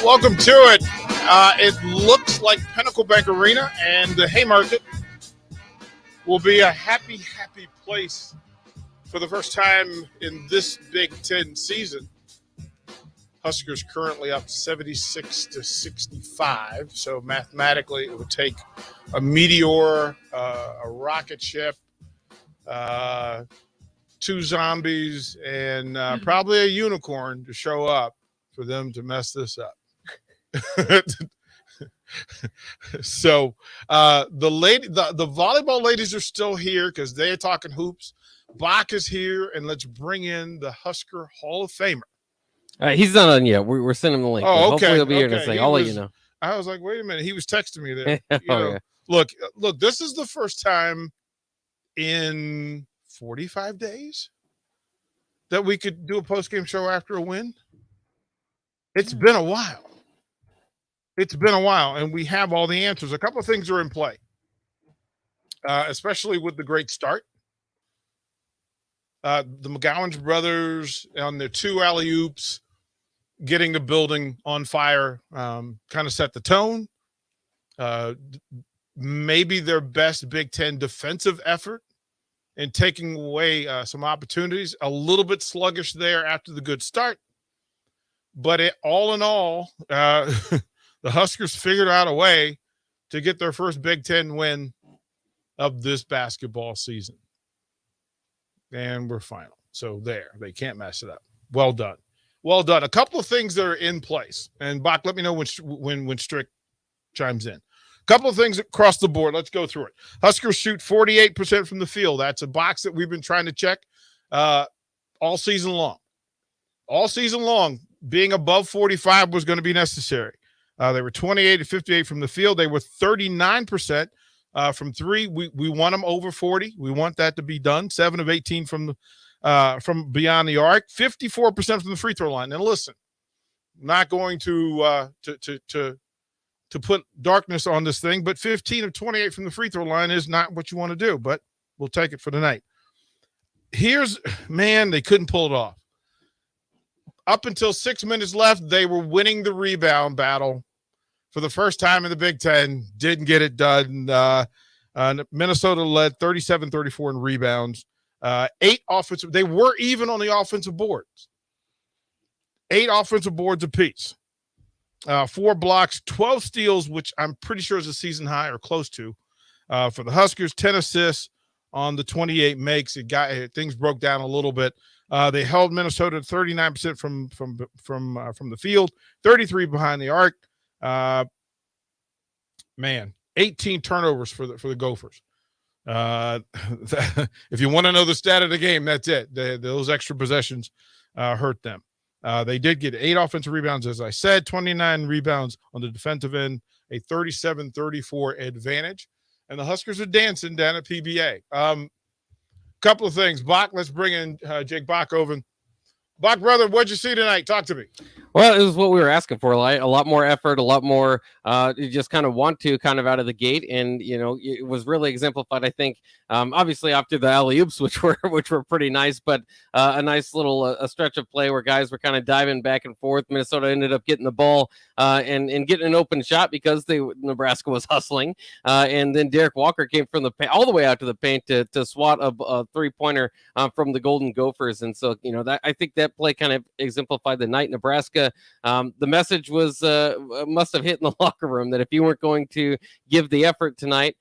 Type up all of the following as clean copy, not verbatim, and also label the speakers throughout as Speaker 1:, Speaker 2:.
Speaker 1: Welcome to it. It looks like Pinnacle Bank Arena and the Haymarket will be a happy place for the first time in this Big Ten season. Huskers currently up 76-65. So mathematically, it would take a meteor, a rocket ship, two zombies, and probably a unicorn to show up for them to mess this up. So the volleyball ladies are still here because they're talking hoops. Bach is here, and let's bring in the Husker Hall of Famer.
Speaker 2: He's not on yet. We're sending him the link.
Speaker 1: Oh, okay.
Speaker 2: Hopefully he'll be here in a second. I'll let you know.
Speaker 1: I was like, wait a minute. He was texting me there.
Speaker 2: Yeah.
Speaker 1: Look, this is the first time in 45 days that we could do a post-game show after a win. It's been a while. And we have all the answers. A couple of things are in play, especially with the great start. The McGowan's brothers on their two alley-oops, getting the building on fire, kind of set the tone. Maybe their best Big Ten defensive effort in taking away some opportunities. A little bit sluggish there after the good start. But all in all, the Huskers figured out a way to get their first Big Ten win of this basketball season. And we're final. So there, they can't mess it up. Well done. Well done. A couple of things that are in place. And Bach, let me know when Strick chimes in. A couple of things across the board. Let's go through it. Huskers shoot 48% from the field. That's a box that we've been trying to check all season long. All season long, being above 45 was going to be necessary. They were 28-58 from the field. They were 39% from three. We want them over 40. We want that to be done. 7 of 18 from beyond the arc. 54% from the free throw line. And listen, I'm not going to put darkness on this thing, but 15 of 28 from the free throw line is not what you want to do. But we'll take it for tonight. They couldn't pull it off. Up until 6 minutes left, they were winning the rebound battle for the first time in the Big Ten. Didn't get it done. Minnesota led 37-34 in rebounds. 8 offensive. They were even on the offensive boards. 8 offensive boards apiece. 4 blocks, 12 steals, which I'm pretty sure is a season high or close to. For the Huskers, 10 assists on the 28 makes. Things broke down a little bit. They held Minnesota 39% from the field, 33 behind the arc. 18 turnovers for the Gophers. If you want to know the stat of the game, that's it. Those extra possessions hurt them. They did get 8 offensive rebounds, as I said, 29 rebounds on the defensive end, a 37-34 advantage. And the Huskers are dancing down at PBA. Couple of things. Bach, let's bring in Jake Bach over. Bach, brother, what'd you see tonight? Talk to me.
Speaker 2: Well, it was what we were asking for, a lot more effort, a lot more you just kind of want to kind of out of the gate. And, it was really exemplified, I think, obviously after the alley-oops, which were pretty nice, but a nice little a stretch of play where guys were kind of diving back and forth. Minnesota ended up getting the ball and getting an open shot because Nebraska was hustling. And then Derek Walker came from the paint all the way out to the paint to swat a three-pointer from the Golden Gophers. And so, that I think that play kind of exemplified the night. Nebraska, the message was must have hit in the locker room that if you weren't going to give the effort tonight,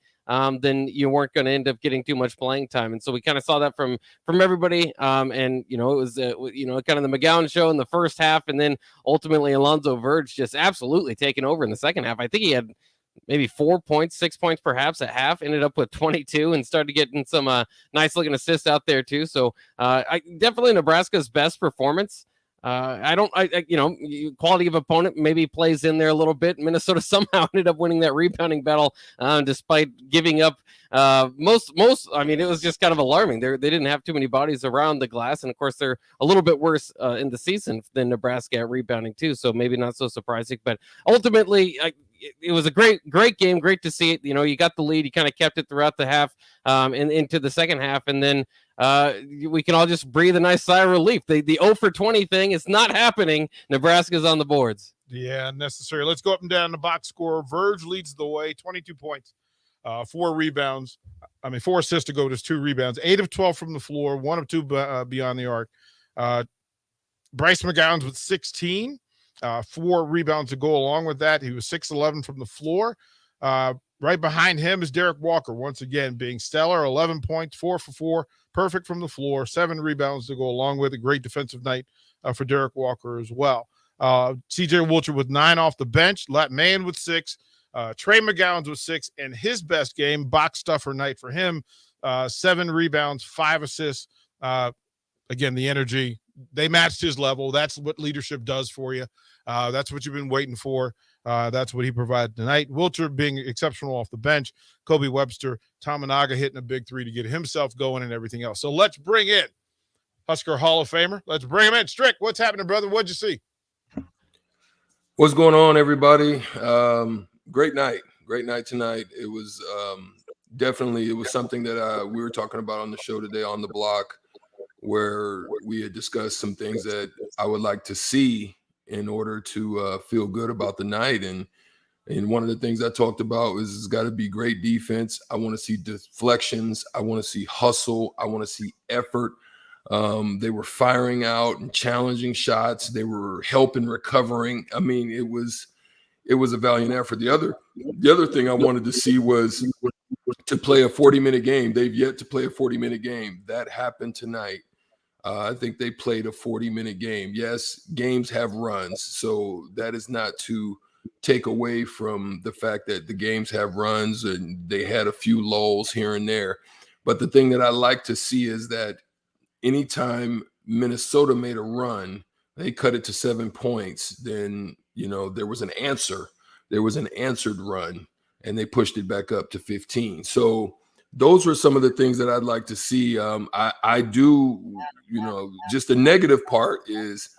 Speaker 2: then you weren't going to end up getting too much playing time. And so we kind of saw that from everybody. And, it was, kind of the McGowan show in the first half. And then ultimately Alonzo Verge just absolutely taking over in the second half. I think he had maybe 4 points, 6 points perhaps at half, ended up with 22 and started getting some nice looking assists out there too. So definitely Nebraska's best performance. Quality of opponent maybe plays in there a little bit. Minnesota somehow ended up winning that rebounding battle, despite giving up most. I mean, it was just kind of alarming. They didn't have too many bodies around the glass, and of course, they're a little bit worse in the season than Nebraska at rebounding too. So maybe not so surprising, but ultimately, it was a great game. Great to see it. You got the lead. You kind of kept it throughout the half, and into the second half, and then we can all just breathe a nice sigh of relief. The 0 for 20 thing is not happening. Nebraska's on the boards.
Speaker 1: Yeah, necessary. Let's go up and down the box score. Verge leads the way, 22 points, 4 rebounds. 4 assists to go, just 2 rebounds. 8 of 12 from the floor, 1 of 2 beyond the arc. Bryce McGowan's with 16, 4 rebounds to go along with that. He was 6-11 from the floor. Right behind him is Derek Walker, once again being stellar, 11 points, 4 for 4, perfect from the floor, 7 rebounds to go along with a great defensive night for Derek Walker as well. CJ Wilcher with 9 off the bench, Lat Mayen with 6, Trey McGowan's with 6, and his best game, box stuffer night for him, 7 rebounds, 5 assists. Again, the energy, they matched his level. That's what leadership does for you. That's what you've been waiting for. That's what he provided tonight. Wilcher being exceptional off the bench. Kobe Webster, Tamanaga hitting a big 3 to get himself going and everything else. So let's bring in Husker Hall of Famer. Let's bring him in. Strick, what's happening, brother? What'd you see?
Speaker 3: What's going on, everybody? Great night tonight. It was definitely, it was something that we were talking about on the show today on the block, where we had discussed some things that I would like to see in order to feel good about the night. And one of the things I talked about is it's got to be great defense. I want to see deflections. I want to see hustle. I want to see effort. They were firing out and challenging shots. They were helping recovering. I mean, it was a valiant effort. The other thing I wanted to see was to play a 40-minute game. They've yet to play a 40-minute game. That happened tonight. I think they played a 40-minute game. Yes, games have runs, so that is not to take away from the fact that the games have runs and they had a few lulls here and there. But the thing that I like to see is that anytime Minnesota made a run, they cut it to 7 points, then, there was an answer. There was an answered run, and they pushed it back up to 15. So those were some of the things that I'd like to see. I do, just the negative part is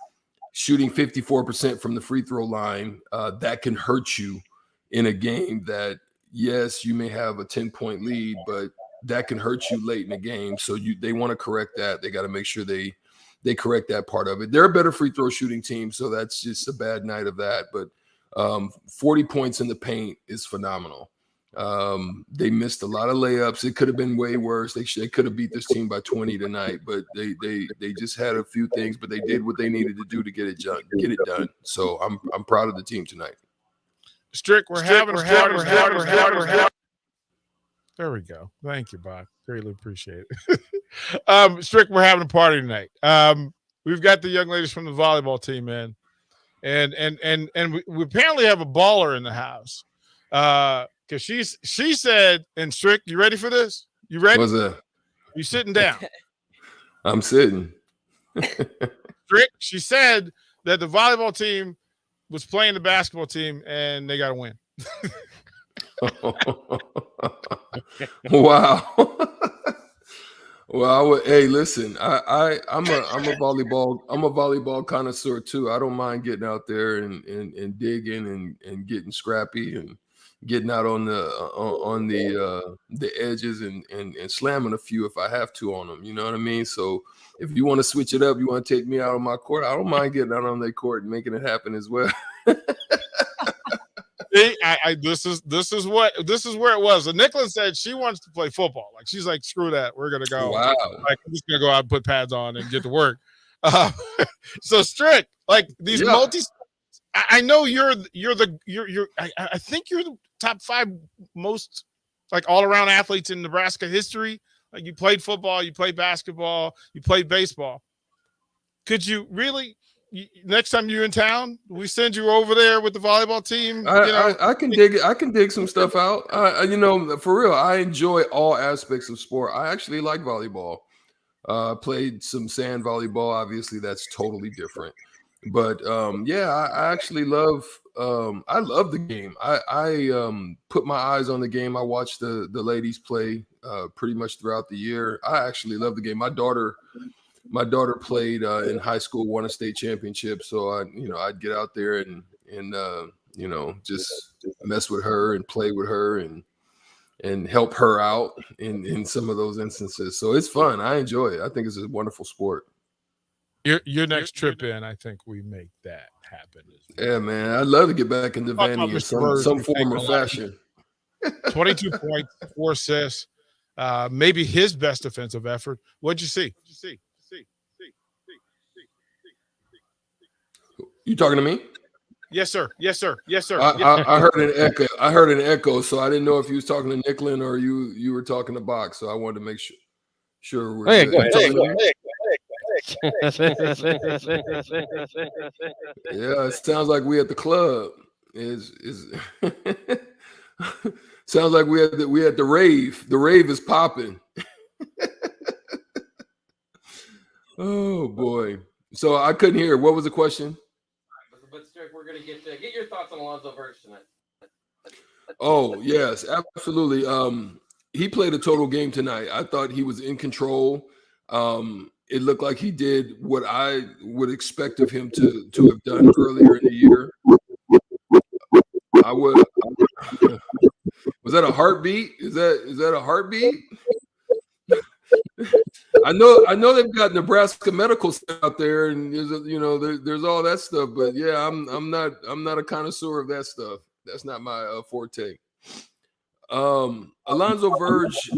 Speaker 3: shooting 54% from the free throw line. That can hurt you in a game that, yes, you may have a 10-point lead, but that can hurt you late in the game. So they want to correct that. They got to make sure they correct that part of it. They're a better free throw shooting team, so that's just a bad night of that. But 40 points in the paint is phenomenal. They missed a lot of layups. It could have been way worse. They could have beat this team by 20 tonight, but they just had a few things, but they did what they needed to do to get it done. So I'm proud of the team tonight.
Speaker 1: Strick, there we go. Thank you, Bob. Greatly appreciate it. Strick, we're having a party tonight. We've got the young ladies from the volleyball team, man. And we apparently have a baller in the house. Because she said, and Strick, you ready for this? You ready?
Speaker 3: What's that?
Speaker 1: You sitting down?
Speaker 3: I'm sitting.
Speaker 1: Strick, she said that the volleyball team was playing the basketball team and they got to win.
Speaker 3: Wow. Well, hey, listen, I'm a volleyball connoisseur too. I don't mind getting out there and digging and getting scrappy and getting out on the edges and slamming a few if I have to on them. You know what I mean? So if you want to switch it up, you want to take me out on my court, I don't mind getting out on their court and making it happen as well.
Speaker 1: This is where it was. And Nicholas said she wants to play football. Like she's like, screw that. We're gonna go.
Speaker 3: Wow.
Speaker 1: Like I'm just gonna go out and put pads on and get to work. So Strick, like these I know you're I think you're the top 5 most like all around athletes in Nebraska history. Like you played football, you played basketball, you played baseball. Could you really? Next time you're in town, we send you over there with the volleyball team.
Speaker 3: I can dig it. I can dig some stuff out. For real, I enjoy all aspects of sport. I actually like volleyball. Played some sand volleyball. Obviously, that's totally different. But I actually love. I love the game. I put my eyes on the game. I watch the ladies play pretty much throughout the year. I actually love the game. My daughter played in high school, won a state championship. So I'd get out there and just mess with her and play with her and help her out in some of those instances. So it's fun. I enjoy it. I think it's a wonderful sport.
Speaker 1: Your next trip in, I think we make that happen.
Speaker 3: Yeah, man. I'd love to get back into
Speaker 1: Talk about
Speaker 3: Vanny in
Speaker 1: Mr. Bird
Speaker 3: some
Speaker 1: for
Speaker 3: form
Speaker 1: taking
Speaker 3: or
Speaker 1: a lot.
Speaker 3: fashion.
Speaker 1: 22 points, 4 assists, maybe his best defensive effort. What'd you see?
Speaker 3: You talking to me?
Speaker 1: Yes, sir. Yes, sir. Yes, sir.
Speaker 3: I heard an echo. I heard an echo, so I didn't know if you was talking to Nicklin or you were talking to Box. So I wanted to make sure we're
Speaker 2: yeah,
Speaker 3: good.
Speaker 2: go ahead.
Speaker 3: Yeah, it sounds like we at the club. Is sounds like we at the rave. The rave is popping. Oh boy. So I couldn't hear. What was the question?
Speaker 2: But Strick, we're gonna get your thoughts on Alonzo Verge tonight.
Speaker 3: Oh yes, absolutely. He played a total game tonight. I thought he was in control. It looked like he did what I would expect of him to have done earlier in the year. I would. Was that a heartbeat? Is that a heartbeat? I know they've got Nebraska Medical out there, and there's all that stuff. But yeah, I'm not a connoisseur of that stuff. That's not my forte. Alonzo Verge,